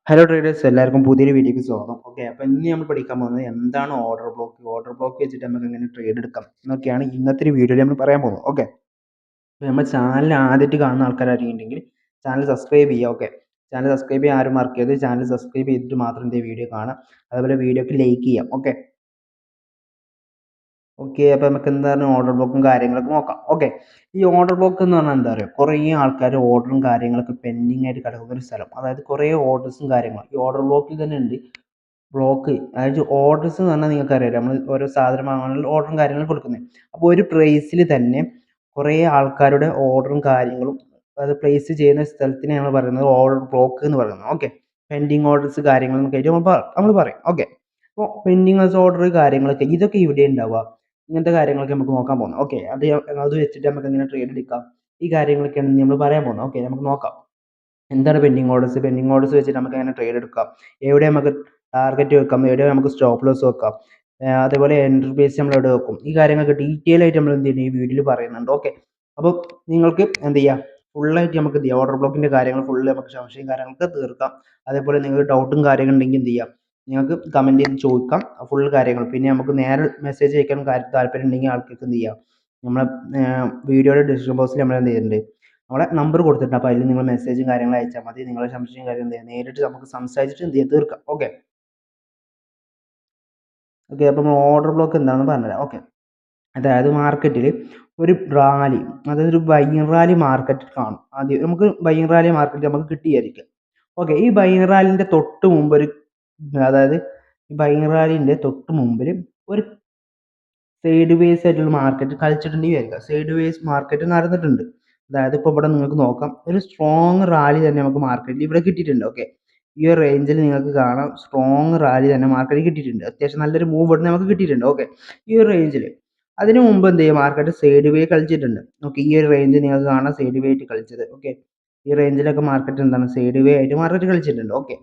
Hello traders, എല്ലാവർക്കും പുതിയൊരു വീഡിയോക്ക് സ്വാഗതം. ഓക്കെ, അപ്പോൾ ഇന്ന് നമ്മൾ പഠിക്കാൻ പോകുന്നത് എന്താണ് ഓർഡർ ബ്ലോക്ക് വെച്ചിട്ട് നമുക്ക് എങ്ങനെ ട്രേഡ് എടുക്കാം എന്നൊക്കെയാണ് ഇന്നത്തെ ഒരു വീഡിയോയിൽ നമ്മൾ പറയാൻ പോകുന്നത്. ഓക്കെ, അപ്പോൾ നമ്മുടെ ചാനൽ ആദ്യമായിട്ട് കാണുന്ന ആൾക്കാരാണെന്നുണ്ടെങ്കിൽ ചാനൽ സബ്സ്ക്രൈബ് ചെയ്യുക. ഓക്കെ, ചാനൽ സബ്സ്ക്രൈബ് ചെയ്യാൻ ആരും മറക്കരുത്. ചാനൽ സബ്സ്ക്രൈബ് ചെയ്തിട്ട് മാത്രം ഈ വീഡിയോ കാണാം. അതുപോലെ വീഡിയോക്ക് ലൈക്ക് ചെയ്യാം. ഓക്കെ ഓക്കെ അപ്പോൾ നമുക്ക് എന്താണ് ഓർഡർ ബ്ലോക്കും കാര്യങ്ങളൊക്കെ നോക്കാം. ഓക്കെ, ഈ ഓർഡർ ബ്ലോക്ക് എന്ന് പറഞ്ഞാൽ എന്താ പറയുക, കുറേ ആൾക്കാർ ഓർഡറും കാര്യങ്ങളൊക്കെ പെൻഡിങ് ആയിട്ട് കിടക്കുന്ന ഒരു സ്ഥലം. അതായത് കുറേ ഓർഡേഴ്സും കാര്യങ്ങളും ഈ ഓർഡർ ബ്ലോക്കിൽ തന്നെ ഉണ്ട്. ബ്ലോക്ക് അതായത് ഓർഡേഴ്സ് എന്ന് പറഞ്ഞാൽ നിങ്ങൾക്കറിയാലോ, നമ്മൾ ഓരോ സാധനം വാങ്ങാനുള്ള ഓർഡറും കാര്യങ്ങളും കൊടുക്കുന്നത്. അപ്പോൾ ഒരു പ്രൈസിൽ തന്നെ കുറേ ആൾക്കാരുടെ ഓർഡറും കാര്യങ്ങളും അത് പ്ലേസ് ചെയ്യുന്ന സ്ഥലത്തിന് നമ്മൾ പറയുന്നത് ഓർഡർ ബ്ലോക്ക് എന്ന് പറയുന്നത്. ഓക്കെ, പെൻഡിങ് ഓർഡേഴ്സ് കാര്യങ്ങളൊക്കെ ആയിട്ട് നമ്മൾ പറയും. ഓക്കെ, അപ്പോൾ പെൻഡിങ് ഓർഡർ കാര്യങ്ങളൊക്കെ ഇതൊക്കെ ഇവിടെ ഉണ്ടാവുക. ഇങ്ങനത്തെ കാര്യങ്ങളൊക്കെ നമുക്ക് നോക്കാൻ പോകുന്നത്. ഓക്കെ, അത് വെച്ചിട്ട് നമുക്ക് എങ്ങനെ ട്രേഡ് എടുക്കാം, ഈ കാര്യങ്ങളൊക്കെയാണ് നമ്മൾ പറയാൻ പോകുന്നത്. ഓക്കെ, നമുക്ക് നോക്കാം എന്താണ് പെൻഡിങ് ഓർഡേഴ്സ് വെച്ചിട്ട് നമുക്ക് എങ്ങനെ ട്രേഡ് എടുക്കാം, എവിടെ നമുക്ക് ടാർഗറ്റ് വെക്കാം, എവിടെ നമുക്ക് സ്റ്റോപ്പ് ലോസ് വെക്കാം, അതേപോലെ എൻട്രി ബേസ് നമ്മൾ എവിടെ വെക്കും, ഈ കാര്യങ്ങളൊക്കെ ഡീറ്റെയിൽ ആയിട്ട് നമ്മൾ എന്ത് ചെയ്യുന്നു ഈ വീഡിയോയിൽ പറയുന്നുണ്ട്. ഓക്കെ, അപ്പോൾ നിങ്ങൾക്ക് എന്ത് ചെയ്യാം, ഫുള്ളായിട്ട് നമുക്ക് എന്ത് ചെയ്യാം ഓർഡർ ബ്ലോക്കിൻ്റെ കാര്യങ്ങൾ ഫുള്ള് നമുക്ക് സംശയം കാര്യങ്ങളൊക്കെ തീർക്കാം. അതേപോലെ നിങ്ങൾക്ക് ഡൗട്ടും കാര്യങ്ങൾ ഉണ്ടെങ്കിൽ എന്ത് ചെയ്യാം, നിങ്ങൾക്ക് കമൻറ്റ് ചെയ്ത് ചോദിക്കാം ഫുൾ കാര്യങ്ങൾ. പിന്നെ നമുക്ക് നേരെ മെസ്സേജ് അയക്കാൻ താല്പര്യം ഉണ്ടെങ്കിൽ ആൾക്കാർക്ക് എന്ത് ചെയ്യാം, നമ്മളെ വീഡിയോയുടെ ഡിസ്ക്രിപ്ഷൻ ബോക്സിൽ നമ്മൾ എന്ത് ചെയ്യുന്നുണ്ട്, നമ്മളെ നമ്പർ കൊടുത്തിട്ടുണ്ട്. അപ്പോൾ അതിൽ നിങ്ങൾ മെസ്സേജും കാര്യങ്ങളും അയച്ചാൽ മതി. നിങ്ങളുടെ സംശയം കാര്യം എന്ത് ചെയ്യാം, നേരിട്ട് നമുക്ക് സംസാരിച്ചിട്ട് എന്ത് ചെയ്യാം തീർക്കാം. ഓക്കെ ഓക്കെ അപ്പം ഓർഡർ ബ്ലോക്ക് എന്താണെന്ന് പറഞ്ഞുതരാം. ഓക്കെ, അതായത് മാർക്കറ്റിൽ ഒരു റാലി, അതായത് ഒരു ബൈയിങ് റാലി മാർക്കറ്റിൽ കാണും. ആദ്യം നമുക്ക് ബൈയിങ് റാലി മാർക്കറ്റ് നമുക്ക് കിട്ടിയായിരിക്കും. ഓക്കെ, ഈ ബൈയിങ് റാലിൻ്റെ തൊട്ട് മുമ്പ് അതായത് ഈ ബൈയിങ് റാലിൻ്റെ തൊട്ട് മുമ്പിൽ ഒരു സൈഡ് വേസ് ആയിട്ടുള്ള മാർക്കറ്റ് കളിച്ചിട്ടുണ്ട് വിചാരിക്കുക. സൈഡ് വേസ് മാർക്കറ്റ് നടന്നിട്ടുണ്ട്. അതായത് ഇപ്പോൾ ഇവിടെ നിങ്ങൾക്ക് നോക്കാം, ഒരു സ്ട്രോങ് റാലി തന്നെ നമുക്ക് മാർക്കറ്റിൽ ഇവിടെ കിട്ടിയിട്ടുണ്ട്. ഓക്കെ, ഈ ഒരു റേഞ്ചിൽ നിങ്ങൾക്ക് കാണാം സ്ട്രോങ് റാലി തന്നെ മാർക്കറ്റിൽ കിട്ടിയിട്ടുണ്ട്. അത്യാവശ്യം നല്ലൊരു മൂവ് ഇവിടെ നമുക്ക് കിട്ടിയിട്ടുണ്ട്. ഓക്കെ, ഈ ഒരു റേഞ്ചിൽ അതിന് മുമ്പ് എന്ത് ചെയ്യും, മാർക്കറ്റ് സൈഡ് വേ കളിച്ചിട്ടുണ്ട്. ഓക്കെ, ഈ ഒരു റേഞ്ച് നിങ്ങൾക്ക് കാണാം സൈഡ് വേ ആയിട്ട് കളിച്ചത്. ഓക്കെ, ഈ റേഞ്ചിലൊക്കെ മാർക്കറ്റ് എന്താണ് സൈഡ് വേ ആയിട്ട് മാർക്കറ്റ് കളിച്ചിട്ടുണ്ട്. ഓക്കെ,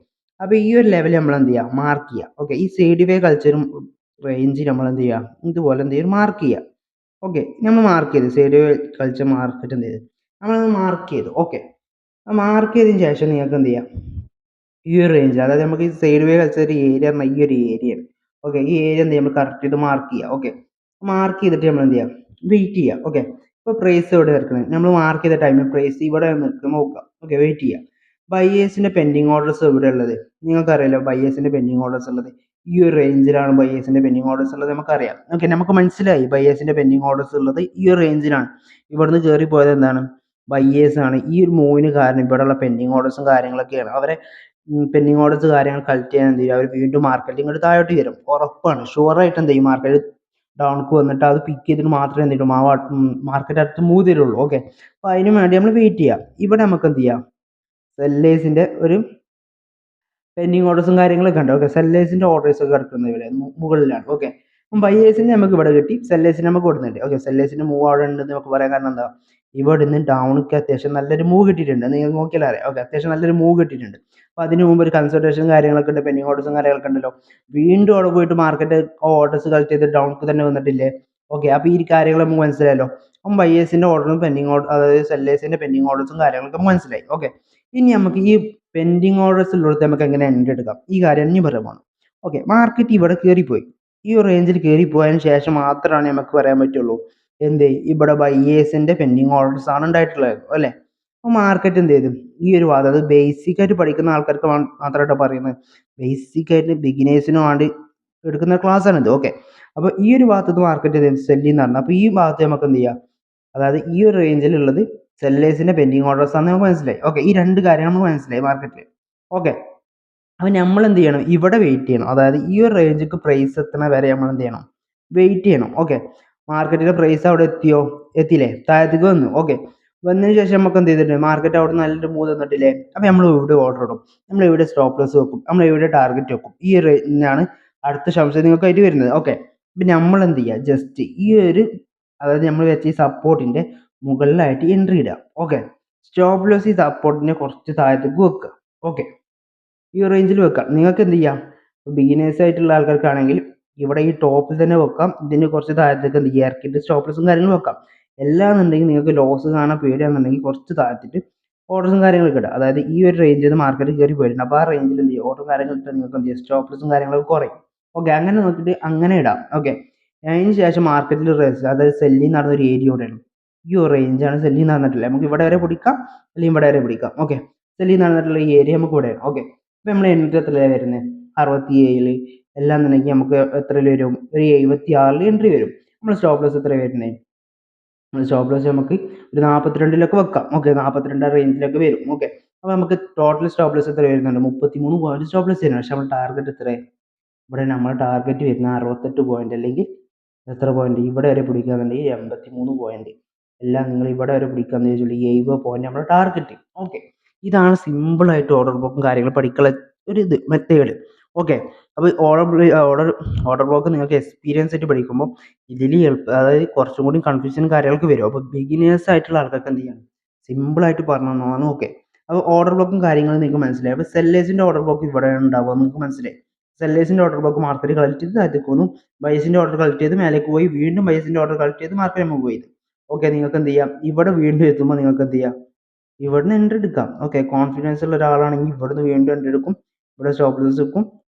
അപ്പോൾ ഈ ഒരു ലെവൽ നമ്മൾ എന്ത് ചെയ്യുക, മാർക്ക് ചെയ്യുക. ഓക്കെ, ഈ സൈഡ് വേ കളിച്ചതും റേഞ്ച് നമ്മൾ എന്ത് ചെയ്യുക, ഇതുപോലെ എന്ത് ചെയ്യും മാർക്ക് ചെയ്യുക. ഓക്കെ, നമ്മൾ മാർക്ക് ചെയ്ത് സൈഡ് കളിച്ച മാർക്കറ്റ് എന്ത് ചെയ്ത് നമ്മളത് മാർക്ക് ചെയ്തു. ഓക്കെ, മാർക്ക് ചെയ്തതിന് ശേഷം നിങ്ങൾക്ക് എന്ത് ചെയ്യാം, ഈ ഒരു റേഞ്ച് അതായത് നമുക്ക് ഈ സൈഡ് വേ കളിച്ച ഒരു ഏരിയ പറഞ്ഞാൽ ഈ ഒരു ഏരിയയാണ്. ഓക്കെ, ഈ ഏരിയ എന്ത് ചെയ്യും, നമ്മൾ കറക്റ്റ് ചെയ്ത് മാർക്ക് ചെയ്യുക. ഓക്കെ, മാർക്ക് ചെയ്തിട്ട് നമ്മൾ എന്ത് ചെയ്യാം, വെയിറ്റ് ചെയ്യുക. ഓക്കെ, ഇപ്പോൾ പ്രൈസ് എവിടെ നിൽക്കുന്നത്, നമ്മൾ മാർക്ക് ചെയ്ത ടൈമിൽ പ്രൈസ് ഇവിടെ നിൽക്കുന്നത് നോക്കുക. ഓക്കെ, വെയിറ്റ് ചെയ്യുക. ബയേഴ്സിൻ്റെ പെൻഡിങ് ഓർഡേഴ്സ് എവിടെ ഉള്ളത്, നിങ്ങൾക്കറിയാലോ ബയേഴ്സിൻ്റെ പെൻഡിങ് ഓർഡേഴ്സ് ഉള്ളത് ഈ ഒരു റേഞ്ചിലാണ്. ബയേഴ്സിൻ്റെ പെൻഡിങ് ഓർഡേഴ്സ് ഉള്ളത് നമുക്കറിയാം. ഓക്കെ, നമുക്ക് മനസ്സിലായി ബയേഴ്സിൻ്റെ പെൻഡിങ് ഓർഡേഴ്സ് ഉള്ളത് ഈ ഒരു റേഞ്ചിലാണ്. ഇവിടുന്ന് കയറി പോയത് എന്താണ്, ബയേഴ്സ് ആണ്. ഈ ഒരു മൂവിന് കാരണം ഇവിടെയുള്ള പെൻഡിങ് ഓർഡേഴ്സും കാര്യങ്ങളൊക്കെയാണ്. അവരെ പെൻഡിങ് ഓർഡേഴ്സ് കാര്യങ്ങൾ കളക്ട് ചെയ്യാൻ എന്ത് ചെയ്യും, അവർ വീണ്ടും മാർക്കറ്റിൽ ഇങ്ങോട്ട് താഴോട്ട് വരും. ഉറപ്പാണ്, ഷുവറായിട്ട് എന്ത് ചെയ്യും, മാർക്കറ്റ് ഡൗൺക്ക് വന്നിട്ട് അത് പിക്ക് ചെയ്തിട്ട് മാത്രമേ എന്ത് ചെയ്യും മാർക്കറ്റ് അടുത്ത് മൂവ് തരുള്ളൂ. ഓക്കെ, അപ്പോൾ അതിന് വേണ്ടി നമ്മൾ വെയിറ്റ് ചെയ്യാം. ഇവിടെ നമുക്ക് എന്ത് ചെയ്യാം, സെല്ലേഴ്സിൻ്റെ ഒരു പെൻഡിങ് ഓർഡേഴ്സും കാര്യങ്ങളൊക്കെ ഉണ്ട്. ഓക്കെ, സെല്ലേഴ്സിൻ്റെ ഓർഡേഴ്സ് ഒക്കെ കിടക്കുന്നത് ഇവിടെ മുകളിലാണ്. ഓക്കെ, അപ്പം ബയേഴ്സിന് നമുക്ക് ഇവിടെ കിട്ടി, സെല്ലേഴ്സിന് നമുക്ക് കൊടുക്കുന്നുണ്ട്. ഓക്കെ, സെല്ലേഴ്സിൻ്റെ മൂവ് അവിടെ ഉണ്ടെന്ന് നമുക്ക് പറയാൻ കാരണം എന്താ, ഇവിടെ നിന്ന് ഡൗണിക്ക് അത്യാവശ്യം നല്ലൊരു മൂവ് കിട്ടിയിട്ടുണ്ട്. നിങ്ങൾ നോക്കിയാൽ അറിയാം. ഓക്കെ, അത്യാവശ്യം നല്ലൊരു മൂവ് കിട്ടിയിട്ടുണ്ട്. അപ്പോൾ അതിന് മുമ്പ് ഒരു കൺസൾട്ടേഷൻ കാര്യങ്ങളൊക്കെ ഉണ്ട്, പെൻഡിങ് ഓർഡേഴ്സും കാര്യങ്ങളൊക്കെ ഉണ്ടല്ലോ. വീണ്ടും അവിടെ പോയിട്ട് മാർക്കറ്റ് ഓർഡേഴ്സ് കളക്ട് ചെയ്ത് ഡൗണിക്ക് തന്നെ വന്നിട്ടില്ലേ. ഓക്കെ, അപ്പോൾ ഈ കാര്യങ്ങൾ നമുക്ക് മനസ്സിലായല്ലോ. അപ്പം ബയേഴ്സിൻ്റെ ഓർഡറും പെൻഡിങ് ഓർഡർ അതായത് സെല്ലേഴ്സിൻ്റെ പെൻഡിങ് ഓർഡേഴ്സും കാര്യങ്ങളൊക്കെ നമുക്ക് മനസ്സിലായി. ഓക്കെ, ഇനി നമുക്ക് ഈ പെൻഡിങ് ഓർഡേഴ്സ് ഉള്ളിടത്ത് നമുക്ക് എങ്ങനെ എൻട്രി എടുക്കാം, ഈ കാര്യം ഇനി പറയുമ്പോൾ. ഓക്കെ, മാർക്കറ്റ് ഇവിടെ കയറിപ്പോയി, ഈ ഒരു റേഞ്ചിൽ കയറിപ്പോയതിന് ശേഷം മാത്രമാണ് നമുക്ക് പറയാൻ പറ്റുള്ളൂ എന്ത്, ഇവിടെ ബയേഴ്സിൻ്റെ പെൻഡിങ് ഓർഡേഴ്സ് ആണ് ഉണ്ടായിട്ടുള്ളത് അല്ലേ. അപ്പോൾ മാർക്കറ്റ് എന്ത് ചെയ്തു, ഈ ഒരു വാദം അത് ബേസിക് ആയിട്ട് പഠിക്കുന്ന ആൾക്കാർക്ക് മാത്രമായിട്ട് പറയുന്നത്, ബേസിക് ആയിട്ട് ബിഗിനേഴ്സിനും വേണ്ടി എടുക്കുന്ന ക്ലാസ് ആണിത്. ഓക്കെ, അപ്പോൾ ഈ ഒരു ഭാഗത്ത് മാർക്കറ്റ് സെല്ലിങ് നടന്നു. അപ്പോൾ ഈ ഭാഗത്ത് നമുക്ക് എന്ത് ചെയ്യാം, അതായത് ഈ ഒരു റേഞ്ചിലുള്ളത് സെല്ലേഴ്സിൻ്റെ പെൻഡിങ് ഓർഡേഴ്സ് ആണെന്ന് നമുക്ക് മനസ്സിലായി. ഓക്കെ, ഈ രണ്ട് കാര്യം നമുക്ക് മനസ്സിലായി മാർക്കറ്റിൽ. ഓക്കെ, അപ്പോൾ നമ്മൾ എന്ത് ചെയ്യണം, ഇവിടെ വെയിറ്റ് ചെയ്യണം. അതായത് ഈ ഒരു റേഞ്ചിക്ക് പ്രൈസ് എത്തണ വരെ നമ്മൾ എന്ത് ചെയ്യണം, വെയിറ്റ് ചെയ്യണം. ഓക്കെ, മാർക്കറ്റിലെ പ്രൈസ് അവിടെ എത്തിയോ, എത്തിയില്ലേ, താഴത്തേക്ക് വന്നു. ഓക്കെ, വന്നതിന് ശേഷം നമുക്ക് എന്ത് ചെയ്തിട്ടുണ്ട്, മാർക്കറ്റ് അവിടെ നല്ലൊരു മൂവ് തന്നിട്ടില്ലേ. അപ്പോൾ നമ്മൾ ഇവിടെ ഓർഡർ ഇടും, നമ്മൾ ഇവിടെ സ്റ്റോപ്പ് ലോസ് വെക്കും, നമ്മൾ ഇവിടെ ടാർഗറ്റ് വെക്കും. ഈ റേഞ്ചാണ് അടുത്ത സംശയം നിങ്ങൾക്കായിട്ട് വരുന്നത്. ഓക്കെ, അപ്പം നമ്മൾ എന്ത് ചെയ്യുക, ജസ്റ്റ് ഈ ഒരു അതായത് നമ്മൾ വെച്ച ഈ സപ്പോർട്ടിൻ്റെ മുകളിലായിട്ട് എൻട്രി ഇടുക. ഓക്കെ, സ്റ്റോപ്പ് ലോസ് ഈ സപ്പോർട്ടിനെ കുറച്ച് താഴത്തേക്ക് വെക്കുക. ഓക്കെ, ഈ റേഞ്ചിൽ വെക്കാം. നിങ്ങൾക്ക് എന്ത് ചെയ്യാം, ബിഗിനേഴ്സ് ആയിട്ടുള്ള ആൾക്കാർക്കാണെങ്കിൽ ഇവിടെ ഈ ടോപ്പിൽ തന്നെ വെക്കാം. ഇതിന് കുറച്ച് താഴത്തേക്ക് എന്ത് ചെയ്യുക, ഇറക്കിയിട്ട് സ്റ്റോപ്പ് ലോസും കാര്യങ്ങളും വെക്കാം. എല്ലാന്നുണ്ടെങ്കിൽ നിങ്ങൾക്ക് ലോസ് കാണാൻ പേടിയാണെന്നുണ്ടെങ്കിൽ കുറച്ച് താഴ്ത്തിട്ട് ഓർഡേഴ്സും കാര്യങ്ങളൊക്കെ ഇടുക. അതായത് ഈ ഒരു റേഞ്ചിൽ നിന്ന് മാർക്കറ്റ് കയറി പോയിട്ടുണ്ട്. അപ്പോൾ ആ റേഞ്ചിൽ എന്ത് ചെയ്യും, ഓർഡറും കാര്യങ്ങളും ഇട്ടാൽ നിങ്ങൾക്ക് എന്ത് ചെയ്യും, സ്റ്റോപ്പ് ലോസും കാര്യങ്ങളൊക്കെ കുറയും. ഓക്കെ, അങ്ങനെ നോക്കിയിട്ട് അങ്ങനെ ഇടാം. ഓക്കെ, അതിന് ശേഷം മാർക്കറ്റിൽ അതായത് സെല്ലിങ് നടന്ന ഒരു ഏരിയ ഇവിടെയാണ്. ഈ ഒരു റേഞ്ചാണ് സെല്ലിങ് നടന്നിട്ടില്ല. നമുക്ക് ഇവിടെ വരെ പിടിക്കാം, അല്ലെങ്കിൽ ഇവിടെ വരെ പിടിക്കാം. ഓക്കെ, സെല്ലിങ് നടന്നിട്ടുള്ള ഈ ഏരിയ നമുക്ക് ഇവിടെയാണ്. ഓക്കെ, അപ്പോൾ നമ്മൾ എൻട്രി എത്രയാണ് വരുന്നത്, 67 എല്ലാം എന്നുണ്ടെങ്കിൽ നമുക്ക് എത്ര വരും, ഒരു 76 എൻട്രി വരും. നമ്മൾ സ്റ്റോപ്പ് ലോസ് എത്ര വരുന്നത്, സ്റ്റോപ്പ് ലോസ് നമുക്ക് ഒരു 42 വെക്കാം. ഓക്കെ, 42 റേഞ്ചിലൊക്കെ വരും. ഓക്കെ, അപ്പോൾ നമുക്ക് ടോട്ടൽ സ്റ്റോപ്പ് ലോസ് എത്ര വരുന്നുണ്ട്, 33 പോയിന്റ് സ്റ്റോപ്പ് ലോസ് വരുന്നുണ്ട്. പക്ഷെ നമ്മൾ ടാർഗറ്റ് എത്ര, ഇവിടെ നമ്മൾ ടാർഗറ്റ് വരുന്ന 68 പോയിന്റ്, അല്ലെങ്കിൽ എത്ര പോയിന്റ്, ഇവിടെ വരെ പിടിക്കുകയാണെന്നുണ്ടെങ്കിൽ 83 പോയിന്റ്. എല്ലാം നിങ്ങൾ ഇവിടെ വരെ പിടിക്കാന്ന് ചോദിച്ചാൽ 70 പോയിന്റ് നമ്മുടെ ടാർഗറ്റ്. ഓക്കെ, ഇതാണ് സിമ്പിളായിട്ട് ഓർഡർ ബ്ലോക്കും കാര്യങ്ങൾ പഠിക്കാനുള്ള ഒരു ഇത് മെത്തേഡ്. ഓക്കെ, അപ്പോൾ ഓർഡർ ബ്ലോക്ക് നിങ്ങൾക്ക് എക്സ്പീരിയൻസ് ആയിട്ട് പഠിക്കുമ്പോൾ ഇതിൽ അതായത് കുറച്ചും കൂടി കൺഫ്യൂഷനും കാര്യങ്ങളൊക്കെ വരും. അപ്പോൾ ബിഗിനേഴ്സ് ആയിട്ടുള്ള ആൾക്കാർക്ക് എന്ത് ചെയ്യണം, സിമ്പിളായിട്ട് പറഞ്ഞു തന്നതാണ്. ഓക്കെ, അപ്പോൾ ഓർഡർ ബ്ലോക്കും കാര്യങ്ങളും നിങ്ങൾക്ക് മനസ്സിലായി. അപ്പോൾ സെല്ലേഴ്സിൻ്റെ ഓർഡർ ബ്ലോക്ക് ഇവിടെ ഉണ്ടാവുക നിങ്ങൾക്ക് മനസ്സിലായി. സെല്ലേഴ്സിൻ്റെ ഓർഡർ ബ്ലോക്ക് മാർക്കറ്റ് കളക്ട് ചെയ്ത് താഴത്തേക്ക് വന്നു, ബൈസിൻ്റെ ഓർഡർ കളക്ട് ചെയ്ത് മേലേക്ക് പോയി, വീണ്ടും ബൈസിൻ്റെ ഓർഡർ കളക്ട് ചെയ്ത് മാർക്കറ്റ് മൂവ് ചെയ്തു. ഓക്കെ, നിങ്ങൾക്ക് എന്ത് ചെയ്യാം, ഇവിടെ വീണ്ടും എത്തുമ്പോൾ നിങ്ങൾക്ക് എന്ത് ചെയ്യാം, ഇവിടുന്ന് എൻട്രി എടുക്കാം. ഓക്കെ, കോൺഫിഡൻസ് ഉള്ള ഒരാളാണെങ്കിൽ ഇവിടുന്ന് വീണ്ടും എൻട്രി എടുക്കും, ഇവിടെ സ്റ്റോപ്പ് ലോസ് വെക്കും,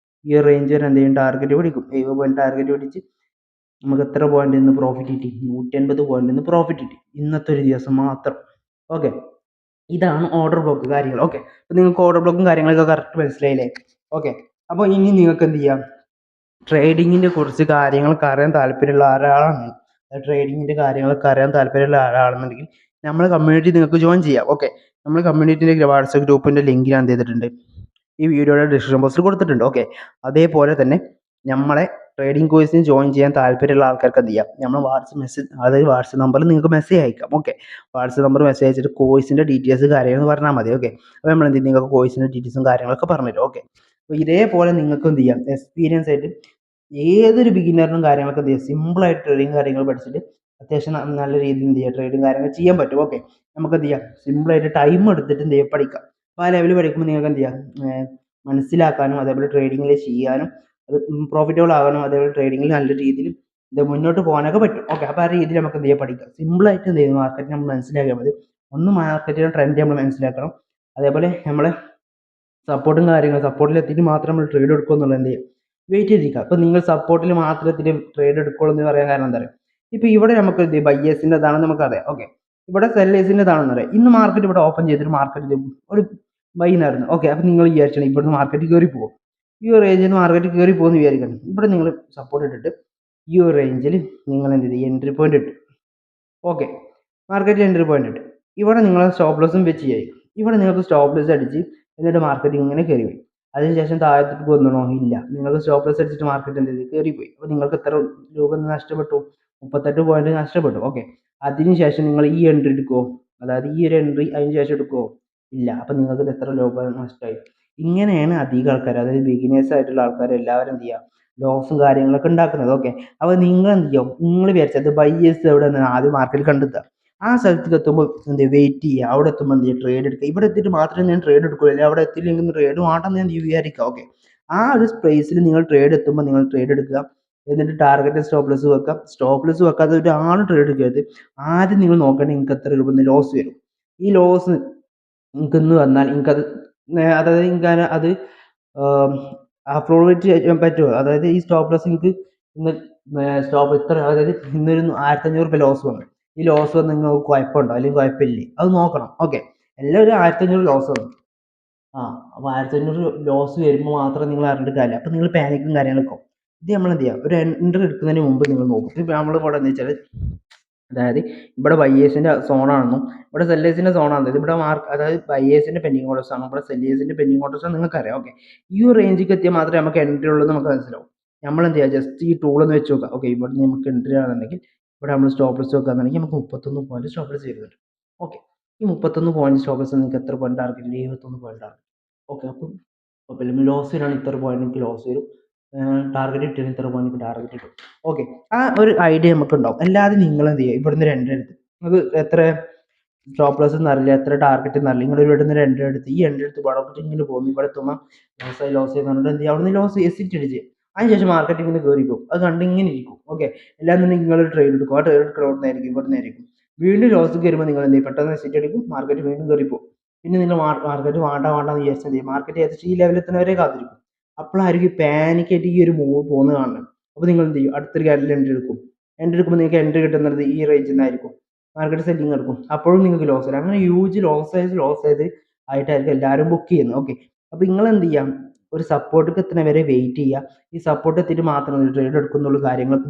ഈ റേഞ്ച് വരെ എന്ത് ചെയ്യും, ടാർഗറ്റ് പിടിക്കും. 70 പോയിന്റ് ടാർഗറ്റ് പിടിച്ച് നമുക്ക് എത്ര പോയിന്റ് ഇന്ന് പ്രോഫിറ്റ് കിട്ടി, 180 പോയിന്റ് ഇന്ന് പ്രോഫിറ്റ് കിട്ടി, ഇന്നത്തെ ഒരു ദിവസം മാത്രം. ഓക്കെ, ഇതാണ് ഓർഡർ ബ്ലോക്ക് കാര്യങ്ങൾ. ഓക്കെ, അപ്പോൾ നിങ്ങൾക്ക് ഓർഡർ ബ്ലോക്കും കാര്യങ്ങളൊക്കെ കറക്റ്റ് മനസ്സിലായില്ലേ. ഓക്കെ, അപ്പോൾ ഇനി നിങ്ങൾക്ക് എന്ത് ചെയ്യാം, ട്രേഡിങ്ങിൻ്റെ കുറച്ച് കാര്യങ്ങളൊക്കെ അറിയാൻ താല്പര്യമുള്ള ഒരാളാണ്, ട്രേഡിങ്ങിൻ്റെ കാര്യങ്ങളൊക്കെ അറിയാൻ താല്പര്യമുള്ള ഒരാളാണെന്നുണ്ടെങ്കിൽ നമ്മളെ കമ്മ്യൂണിറ്റി നിങ്ങൾക്ക് ജോയിൻ ചെയ്യാം. ഓക്കെ, നമ്മൾ കമ്മ്യൂണിറ്റിൻ്റെ വാട്സപ്പ് ഗ്രൂപ്പിൻ്റെ ലിങ്ക് ഞാൻ എന്ത് ചെയ്തിട്ടുണ്ട്, ഈ വീഡിയോയുടെ ഡിസ്ക്രിപ്ഷൻ ബോക്സിൽ കൊടുത്തിട്ടുണ്ട്. ഓക്കെ, അതേപോലെ തന്നെ നമ്മളെ ട്രേഡിംഗ് കോഴ്സിന് ജോയിൻ ചെയ്യാൻ താല്പര്യമുള്ള ആൾക്കാർക്ക് എന്ത് ചെയ്യാം, നമ്മൾ വാട്സപ്പ് മെസ്സേജ്, അതായത് വാട്സപ്പ് നമ്പറിൽ നിങ്ങൾക്ക് മെസ്സേജ് അയക്കാം. ഓക്കെ, വാട്സപ്പ് നമ്പർ മെസ്സേജ് അയച്ചിട്ട് കോഴ്സിൻ്റെ ഡീറ്റെയിൽസ് കാര്യങ്ങൾ പറഞ്ഞാൽ മതി. ഓക്കെ, അപ്പോൾ നമ്മൾ എന്ത് ചെയ്യും, നിങ്ങൾക്ക് കോഴ്സിൻ്റെ ഡീറ്റെയിൽസും കാര്യങ്ങളൊക്കെ പറഞ്ഞുതരും. ഓക്കെ, അപ്പോൾ ഇതേപോലെ നിങ്ങൾക്ക് എന്ത് ചെയ്യാം, എക്സ്പീരിയൻസ് ആയിട്ട് ഏതൊരു ബിഗിനറിനും കാര്യങ്ങളൊക്കെ എന്ത് ചെയ്യാം, സിമ്പിളായിട്ട് ട്രേഡിങ് കാര്യങ്ങൾ പഠിച്ചിട്ട് അത്യാവശ്യം നല്ല രീതിയിൽ എന്ത് ചെയ്യുക, ട്രേഡിങ് കാര്യങ്ങൾ ചെയ്യാൻ പറ്റും. ഓക്കെ, നമുക്ക് എന്ത് ചെയ്യാം, സിമ്പിളായിട്ട് ടൈം എടുത്തിട്ട് എന്ത് ചെയ്യാം, പഠിക്കാം. അപ്പോൾ ആ ലെവൽ പഠിക്കുമ്പോൾ നിങ്ങൾക്ക് എന്ത് ചെയ്യാം, മനസ്സിലാക്കാനും അതേപോലെ ട്രേഡിങ്ങിൽ ചെയ്യാനും അത് പ്രോഫിറ്റബിൾ ആകാനും അതേപോലെ ട്രേഡിങ്ങിൽ നല്ല രീതിയിൽ ഇത് മുന്നോട്ട് പോകാനൊക്കെ പറ്റും. ഓക്കെ, അപ്പോൾ ആ രീതിയിൽ നമുക്ക് എന്ത് ചെയ്യാം, പഠിക്കാം. സിമ്പിളായിട്ട് എന്ത് ചെയ്യും, മാർക്കറ്റ് നമ്മൾ മനസ്സിലാക്കിയാൽ മതി. ഒന്ന് മാർക്കറ്റിലെ ട്രെൻഡ് നമ്മൾ മനസ്സിലാക്കണം, അതേപോലെ നമ്മളെ സപ്പോർട്ടും കാര്യങ്ങളും സപ്പോർട്ടിൽ എത്തിയിട്ട് മാത്രം നമ്മൾ ട്രേഡ് എടുക്കുക എന്നുള്ളത് എന്ത് ചെയ്യും, വെയിറ്റ് ചെയ്തിരിക്കുക. അപ്പോൾ നിങ്ങൾ സപ്പോർട്ടിൽ മാത്രം എത്തിയിട്ട് ട്രേഡ് എടുക്കുള്ളൂ എന്ന് പറയാൻ കാരണം എന്താ പറയുക, ഇപ്പോൾ ഇവിടെ നമുക്ക് എന്ത് ചെയ്യും, ബയ്യേഴ്സിൻ്റെ ഇതാണെന്ന് നമുക്കറിയാം. ഓക്കെ, ഇവിടെ സെല്ലേഴ്സിൻ്റെ ഇതാണെന്ന് അറിയാം. ഇന്ന് മാർക്കറ്റ് ഇവിടെ ഓപ്പൺ ചെയ്തിട്ട് മാർക്കറ്റിൽ ഒരു ബൈ നടന്നു. ഓക്കെ, അപ്പോൾ നിങ്ങൾ വിചാരിച്ചാൽ ഇവിടുന്ന് മാർക്കറ്റ് കയറി പോകും, ഈ ഒരു റേഞ്ചിൽ നിന്ന് മാർക്കറ്റ് കയറി പോകുമെന്ന് വിചാരിക്കണം. ഇവിടെ നിങ്ങൾ സപ്പോർട്ട് ഇട്ടിട്ട് ഈ ഒരു റേഞ്ചിൽ നിങ്ങൾ എന്ത് ചെയ്യും, എൻട്രി പോയിന്റ് ഇട്ട്. ഓക്കെ, മാർക്കറ്റിൽ എൻട്രി പോയിന്റ് ഇട്ട് ഇവിടെ നിങ്ങൾ സ്റ്റോപ്പ് ലോസും വെച്ച് ചെയ്യും. ഇവിടെ നിങ്ങൾക്ക് സ്റ്റോപ്പ് ലോസ് അടിച്ച് എന്നിട്ട് മാർക്കറ്റ് ഇങ്ങനെ കയറി പോയി. അതിനുശേഷം താഴത്തേക്ക് വന്നണോ, ഇല്ല, നിങ്ങൾക്ക് സ്റ്റോപ്പ് ലോസ് അടിച്ചിട്ട് മാർക്കറ്റ് എന്ത് ചെയ്ത് കയറിപ്പോയി. അപ്പോൾ നിങ്ങൾക്ക് എത്ര രൂപ നഷ്ടപ്പെട്ടു, 38 പോയിന്റ് നഷ്ടപ്പെട്ടു. ഓക്കെ, അതിനുശേഷം നിങ്ങൾ ഈ എൻട്രി എടുക്കുമോ, അതായത് ഈ ഒരു എൻട്രി അതിന് ശേഷം എടുക്കുമോ, ഇല്ല. അപ്പോൾ നിങ്ങൾക്ക് എത്ര രൂപ നഷ്ടമായി. ഇങ്ങനെയാണ് അധികം ആൾക്കാർ, അതായത് ബിഗിനേഴ്സ് ആയിട്ടുള്ള ആൾക്കാർ എല്ലാവരും എന്ത് ചെയ്യുക, ലോസും കാര്യങ്ങളൊക്കെ ഉണ്ടാക്കുന്നത്. ഓക്കെ, അപ്പോൾ നിങ്ങൾ എന്ത് ചെയ്യും, നിങ്ങൾ വിചാരിച്ചത് ബയ്യേഴ്സ് എവിടെ നിന്ന് ആദ്യം മാർക്കറ്റിൽ കണ്ടെത്തുക, ആ സ്ഥലത്തേക്ക് എത്തുമ്പോൾ എന്ത് വെയിറ്റ് ചെയ്യുക, അവിടെ എത്തുമ്പോൾ എന്ത് ചെയ്യുക, ട്രേഡ് എടുക്കുക. ഇവിടെ എത്തിയിട്ട് മാത്രമേ ഞാൻ ട്രേഡ് എടുക്കുകയുള്ളൂ, അവിടെ എത്തിയില്ലെങ്കിൽ ട്രേഡ് വേണ്ടെന്ന് ഞാൻ വിചാരിക്കുക. ഓക്കെ, ആ ഒരു സ്പേസിൽ നിങ്ങൾ ട്രേഡ് എത്തുമ്പോൾ നിങ്ങൾ ട്രേഡ് എടുക്കുക, എന്നിട്ട് ടാർഗറ്റ് സ്റ്റോപ്പ് ലോസ് വെക്കാം. സ്റ്റോപ്പ് ലോസ് വെക്കാതെ ഒരാളും ട്രേഡ് എടുക്കരുത്. ആദ്യം നിങ്ങൾ നോക്കേണ്ടത് നിങ്ങൾക്ക് എത്ര രൂപ ലോസ് വരും. ഈ ലോസ് നിങ്ങൾക്കിന്ന് വന്നാൽ നിങ്ങൾക്കത് അതായത് നിങ്ങൾക്ക് അത് അഫോർഡ് ചെയ്യാൻ പറ്റുമോ, അതായത് ഈ സ്റ്റോപ്പ് ലോസ് നിങ്ങൾക്ക് ഇന്ന് സ്റ്റോപ്പ് ഇത്ര, അതായത് ഇന്നൊരു 1500 ലോസ് വന്നു, ഈ ലോസ് വന്ന് നിങ്ങൾക്ക് കുഴപ്പമുണ്ടോ അല്ലെങ്കിൽ കുഴപ്പമില്ലേ, അത് നോക്കണം. ഓക്കെ, എല്ലാം ഒരു 1500 ലോസ് വന്നു. അപ്പോൾ 1500 ലോസ് വരുമ്പോൾ മാത്രം നിങ്ങൾ അറിഞ്ഞിട്ട് കാര്യമില്ല. അപ്പോൾ നിങ്ങൾ പാനിക്കും കാര്യങ്ങളൊക്കെ. ഇത് നമ്മൾ എന്ത് ചെയ്യുക, ഒരു എൻട്രി എടുക്കുന്നതിന് മുമ്പ് നിങ്ങൾ നോക്കും. ഇപ്പോൾ നമ്മൾ ഇവിടെ എന്ന് വെച്ചാൽ, അതായത് ഇവിടെ ബയ്യേഴ്സിൻ്റെ സോണാണെന്നും ഇവിടെ സെല്ലേഴ്സിൻ്റെ സോണാണെന്നും, ഇവിടെ അതായത് ബയ്യേഴ്സിൻ്റെ പെൻഡിങ് ഓർഡേഴ്സ് ആണ്, ഇവിടെ സെല്ലേഴ്സിൻ്റെ പെൻഡിങ് ഓർഡേഴ്സ് ആണ് നിങ്ങൾക്കറിയാം. ഓക്കെ, ഈ ഒരു റേഞ്ചിലേക്ക് എത്തിയാൽ മാത്രമേ നമുക്ക് എൻട്രി ഉള്ളൂ നമുക്ക് മനസ്സിലാവും. നമ്മൾ എന്ത് ചെയ്യുക, ജസ്റ്റ് ഈ ടൂൾ ഒന്ന് വെച്ച് നോക്കുക. ഓക്കെ, ഇവിടെ നമുക്ക് എൻട്രി ആണെന്നുണ്ടെങ്കിൽ ഇവിടെ നമ്മൾ സ്റ്റോപ്പ് ലോസ് വെക്കുകയാണെന്നുണ്ടെങ്കിൽ നമുക്ക് 31 പോയിന്റ് സ്റ്റോപ്പ് ലോസ് വരുന്നുണ്ട്. ഓക്കെ, ഈ 31 പോയിന്റ് സ്റ്റോപ്പ് ലോസ് നിങ്ങൾക്ക് എത്ര point target, 71 point target. Okay, അപ്പം ലോസ് വരികയാണെങ്കിൽ ഇത്ര പോയിന്റ് എനിക്ക് ലോസ് വരും, ടാർഗറ്റ് കിട്ടിയാൽ ഇത്ര പോയിന്റ് ടാർഗറ്റ് കിട്ടും. ഓക്കെ, ആ ഒരു ഐഡിയ നമുക്ക് ഉണ്ടാവും. അല്ലാതെ നിങ്ങൾ എന്ത് ചെയ്യുക, ഇവിടുന്ന് രണ്ടെടുത്ത് നിങ്ങൾക്ക് എത്ര സ്റ്റോപ്പ് ലോസ് എന്നറിയില്ല, എത്ര ടാർഗറ്റ് എന്നറിയില്ല, നിങ്ങൾ ഇവിടുന്ന് രണ്ടെടുത്ത് ഈ രണ്ടെടുത്ത് പടപ്പെട്ട് ഇങ്ങനെ പോകുന്നു, ഇവിടെ എത്തുമ്പോൾ ലോസ് എന്ന് പറഞ്ഞിട്ട് എന്ത് ചെയ്യുക, അവിടുന്ന് ലോസ് എക്സിറ്റ് അടിച്ച് അതിനുശേഷം മാർക്കറ്റ് ഇങ്ങനെ കയറി പോകും. അത് കണ്ട് ഇങ്ങനെ ഇരിക്കും. ഓക്കെ, എല്ലാന്നുണ്ടെങ്കിൽ നിങ്ങളൊരു ട്രേഡ് എടുക്കും, ആ ട്രേഡ് എടുക്കുന്ന ഇവിടുന്ന് ആയിരിക്കും, ഇവിടുന്ന് ആയിരിക്കും. വീണ്ടും ലോസ് കയറുമ്പോൾ നിങ്ങൾ എന്ത് ചെയ്യും, പെട്ടെന്ന് എക്സിറ്റ് അടിക്കും, മാർക്കറ്റ് വീണ്ടും കയറി പോകും. പിന്നെ നിങ്ങൾ മാർക്കറ്റ് വേണ്ട വേണ്ടെന്ന് വിചാരിച്ചാൽ മതി. മാർക്കറ്റ് ഏകദേശം ഈ ലെവലിൽ തന്നെ വരെ കാത്തിരിക്കും. അപ്പോഴായിരിക്കും പാനിക്കായിട്ട് ഈ ഒരു മൂവ് പോകുന്നത് കാണുന്നത്. അപ്പോൾ നിങ്ങൾ എന്ത് ചെയ്യും? അടുത്തൊരു ക്യാൻഡിൽ എൻട്രി എടുക്കും. എൻട്രി എടുക്കുമ്പോൾ നിങ്ങൾക്ക് എൻട്രി കിട്ടുന്നത് ഈ റേഞ്ചിൽ നിന്നായിരിക്കും. മാർക്കറ്റ് സെല്ലിങ് എടുക്കും, അപ്പോഴും നിങ്ങൾക്ക് ലോസ് വരും. അങ്ങനെ ഹ്യൂജ് ലോസ് ആയിട്ടായിരിക്കും എല്ലാവരും ബുക്ക് ചെയ്യുന്നത്. ഓക്കെ, അപ്പോൾ നിങ്ങൾ എന്ത് ചെയ്യാം? ഒരു സപ്പോർട്ടിക്ക് എത്തുന്ന വരെ വെയിറ്റ് ചെയ്യുക. ഈ സപ്പോർട്ട് എത്തിയിട്ട് മാത്രം ട്രേഡ് എടുക്കുന്നുള്ള കാര്യങ്ങൾക്ക്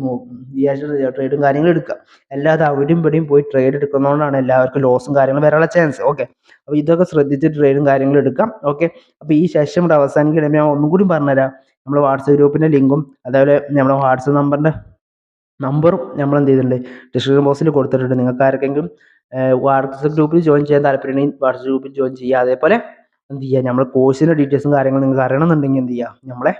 വിചാരിച്ച ട്രേഡും കാര്യങ്ങളും എടുക്കുക. അല്ലാതെ അവിടെയും ഇവിടെയും പോയി ട്രേഡ് എടുക്കുന്നതുകൊണ്ടാണ് എല്ലാവർക്കും ലോസും കാര്യങ്ങളും വരാനുള്ള ചാൻസ്. ഓക്കെ, അപ്പോൾ ഇതൊക്കെ ശ്രദ്ധിച്ച് ട്രേഡും കാര്യങ്ങളും എടുക്കാം. ഓക്കെ, അപ്പോൾ ഈ സെഷൻ ഇവിടെ അവസാനിക്കണമെങ്കിൽ ഞാൻ ഒന്നും കൂടി പറഞ്ഞുതരാം. നമ്മൾ വാട്സപ്പ് ഗ്രൂപ്പിൻ്റെ ലിങ്കും അതേപോലെ നമ്മുടെ വാട്സപ്പ് നമ്പറും നമ്മൾ എന്ത് ചെയ്തിട്ടുണ്ട്, ഡിസ്ക്രിപ്ഷൻ ബോക്സിൽ കൊടുത്തിട്ടുണ്ട്. നിങ്ങൾക്ക് ആർക്കെങ്കിലും വാട്സപ്പ് ഗ്രൂപ്പിൽ ജോയിൻ ചെയ്യാൻ താല്പര്യമുണ്ടെങ്കിൽ വാട്സപ്പ് ഗ്രൂപ്പിൽ ജോയിൻ ചെയ്യുക. അതേപോലെ എന്ത് ചെയ്യുക, നമ്മുടെ കോഴ്സിൻ്റെ ഡീറ്റെയിൽസും കാര്യങ്ങളും നിങ്ങൾക്ക് അറിയണമെന്നുണ്ടെങ്കിൽ എന്ത് ചെയ്യുക, നമ്മളെ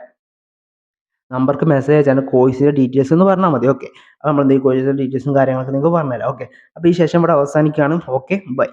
നമ്പർക്ക് മെസ്സേജ് അയച്ചാൽ കോഴ്സിൻ്റെ ഡീറ്റെയിൽസ് എന്ന് പറഞ്ഞാൽ മതി. ഓക്കെ, അപ്പോൾ നമ്മൾ എന്ത് ചെയ്യും, കോഴ്സിൻ്റെ ഡീറ്റെയിൽസും കാര്യങ്ങളൊക്കെ നിങ്ങൾക്ക് പറഞ്ഞുതരാം. ഓക്കെ, അപ്പോൾ ഈ സെഷൻ ഇവിടെ അവസാനിക്കുകയാണ്. Okay, by.